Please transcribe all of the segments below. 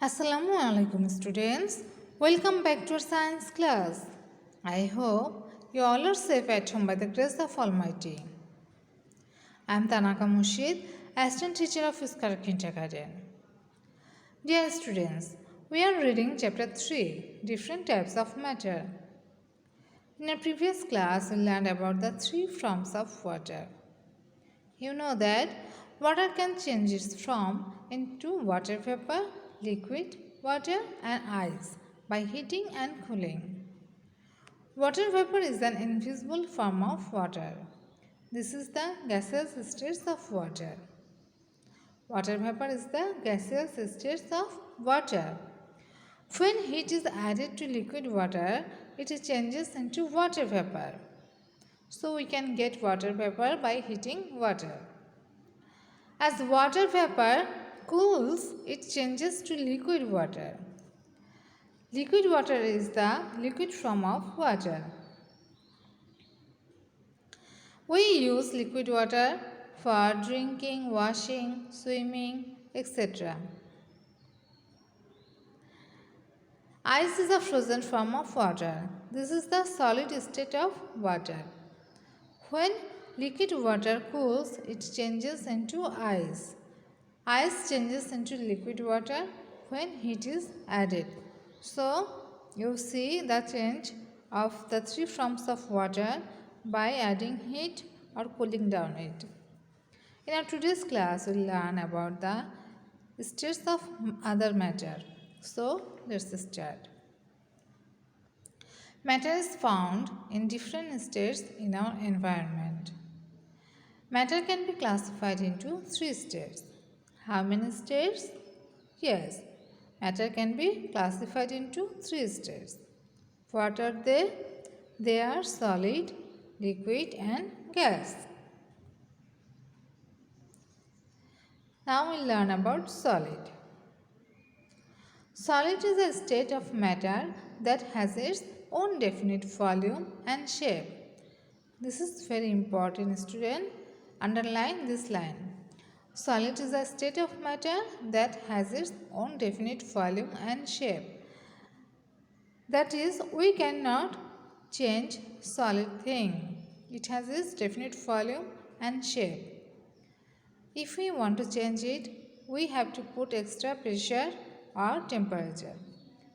Assalamu alaikum students. Welcome back to our science class. I hope you all are safe at home by the grace of Almighty. I am Tanaka Mushid, assistant teacher of Iskar Kindergarten. Dear students, we are reading chapter 3, different types of matter. In our previous class, we learned about the three forms of water. You know that water can change its form into water vapor, liquid, water and ice by heating and cooling. Water vapor is an invisible form of water. This is the gaseous state of water. Water vapor is the gaseous state of water. When heat is added to liquid water, it changes into water vapor. So we can get water vapor by heating water. As water vapor cools, it changes to liquid water. Liquid water is the liquid form of water. We use liquid water for drinking, washing, swimming, etc. Ice is a frozen form of water. This is the solid state of water. When liquid water cools, it changes into ice. Ice changes into liquid water when heat is added. So, you see the change of the three forms of water by adding heat or cooling down it. In our today's class, we will learn about the states of other matter. So, let's start. Matter is found in different states in our environment. Matter can be classified into three states. How many states? Yes, matter can be classified into three states. What are they? They are solid, liquid and gas. Now we'll learn about solid. Solid is a state of matter that has its own definite volume and shape. This is very important, student. Underline this line. Solid is a state of matter that has its own definite volume and shape. That is, we cannot change solid thing. It has its definite volume and shape. If we want to change it, we have to put extra pressure or temperature.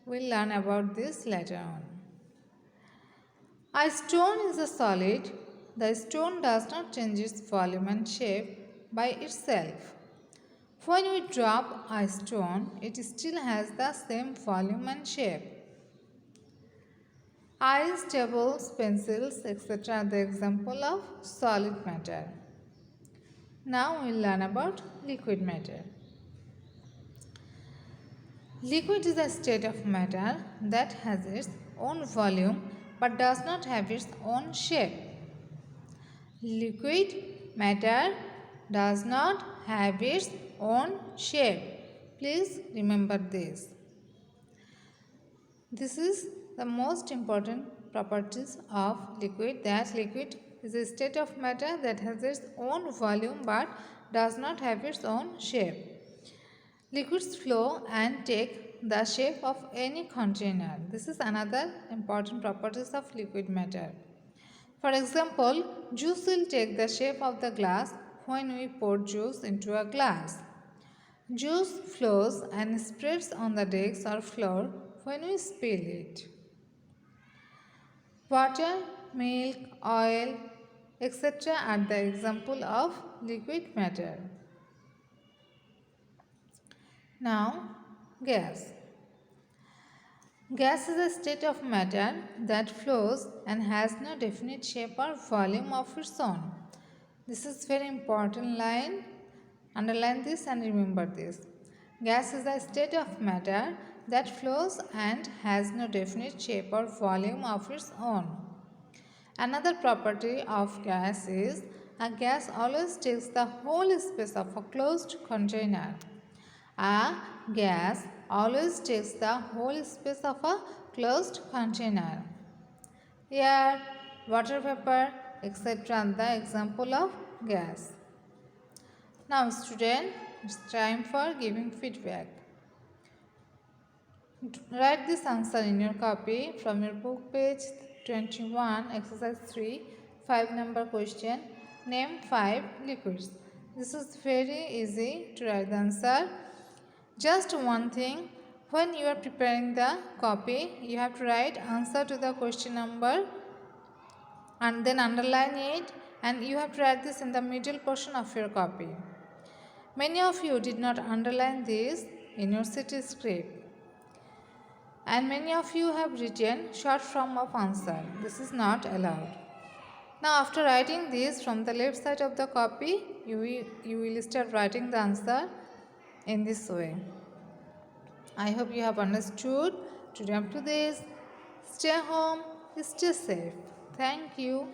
We'll learn about this later on. A stone is a solid. The stone does not change its volume and shape by itself. When we drop a stone, it still has the same volume and shape. Ice, tables, pencils, etc. are the example of solid matter. Now we will learn about liquid matter. Liquid is a state of matter that has its own volume but does not have its own shape. Liquid matter does not have its own shape. Please remember this. This is the most important properties of liquid, that liquid is a state of matter that has its own volume but does not have its own shape. Liquids flow and take the shape of any container. This is another important properties of liquid matter. For example, juice will take the shape of the glass when we pour juice into a glass. Juice flows and spreads on the desk or floor when we spill it. Water, milk, oil, etc. are the example of liquid matter. Now, gas. Gas is a state of matter that flows and has no definite shape or volume of its own. This is very important line. Underline this and remember this. Gas is a state of matter that flows and has no definite shape or volume of its own. Another property of gas is a gas always takes the whole space of a closed container. A gas always takes the whole space of a closed container. Air, water vapor, etc. are the example of gas. Now student, it's time for giving feedback. Write this answer in your copy from your book, page 21, exercise 3, 5 number question. Name 5 liquids. This is very easy to write the answer. Just one thing, when you are preparing the copy, you have to write answer to the question number and then underline it, and you have to write this in the middle portion of your copy. Many of you did not underline this in your city script, and many of you have written short form of answer. This is not allowed. Now after writing this from the left side of the copy, you will start writing the answer in this way. I hope you have understood. To jump to this, stay home, stay safe. Thank you.